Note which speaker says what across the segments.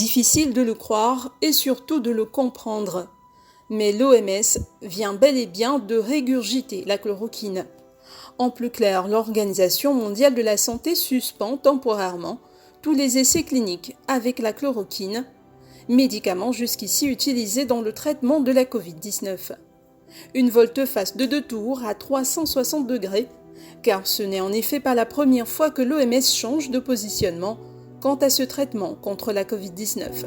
Speaker 1: Difficile de le croire et surtout de le comprendre. Mais l'OMS vient bel et bien de régurgiter la chloroquine. En plus clair, l'Organisation mondiale de la santé suspend temporairement tous les essais cliniques avec la chloroquine, médicament jusqu'ici utilisé dans le traitement de la Covid-19. Une volte-face de 2 tours à 360 degrés, car ce n'est en effet pas la première fois que l'OMS change de positionnement quant à ce traitement contre la Covid-19.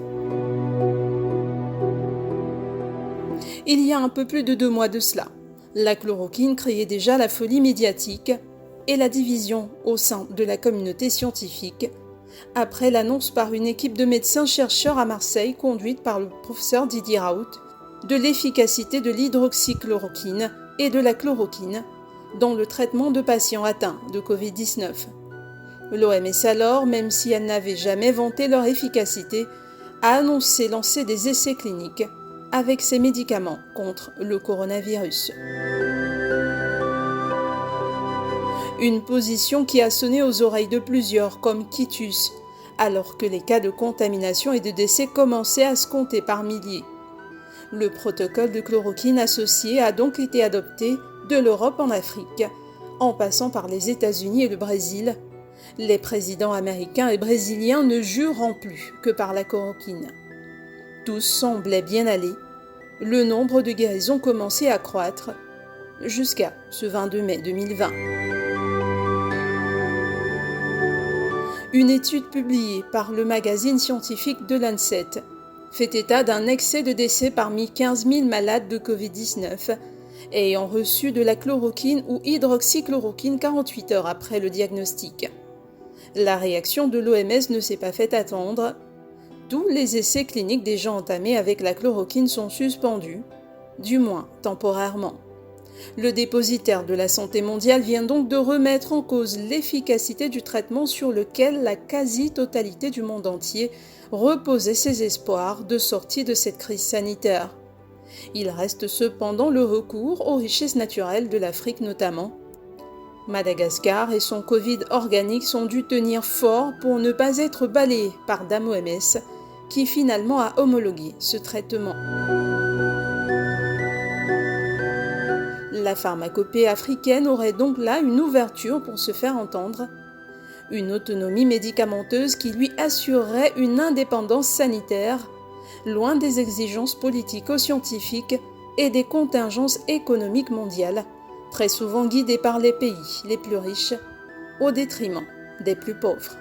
Speaker 1: Il y a un peu plus de 2 mois de cela, la chloroquine créait déjà la folie médiatique et la division au sein de la communauté scientifique, après l'annonce par une équipe de médecins-chercheurs à Marseille conduite par le professeur Didier Raoult de l'efficacité de l'hydroxychloroquine et de la chloroquine dans le traitement de patients atteints de Covid-19. L'OMS alors, même si elle n'avait jamais vanté leur efficacité, a annoncé lancer des essais cliniques avec ces médicaments contre le coronavirus. Une position qui a sonné aux oreilles de plusieurs comme quitus, alors que les cas de contamination et de décès commençaient à se compter par milliers. Le protocole de chloroquine associé a donc été adopté de l'Europe en Afrique, en passant par les États-Unis et le Brésil. Les présidents américains et brésiliens ne jurant plus que par la chloroquine. Tout semblait bien aller. Le nombre de guérisons commençait à croître jusqu'à ce 22 mai 2020. Une étude publiée par le magazine scientifique de Lancet fait état d'un excès de décès parmi 15 000 malades de Covid-19 ayant reçu de la chloroquine ou hydroxychloroquine 48 heures après le diagnostic. La réaction de l'OMS ne s'est pas fait attendre. Tous les essais cliniques déjà entamés avec la chloroquine sont suspendus, du moins temporairement. Le dépositaire de la santé mondiale vient donc de remettre en cause l'efficacité du traitement sur lequel la quasi-totalité du monde entier reposait ses espoirs de sortie de cette crise sanitaire. Il reste cependant le recours aux richesses naturelles de l'Afrique notamment. Madagascar et son Covid organique sont dû tenir fort pour ne pas être balayés par Dame OMS, qui finalement a homologué ce traitement. La pharmacopée africaine aurait donc là une ouverture pour se faire entendre, une autonomie médicamenteuse qui lui assurerait une indépendance sanitaire, loin des exigences politico-scientifiques et des contingences économiques mondiales, très souvent guidées par les pays les plus riches, au détriment des plus pauvres.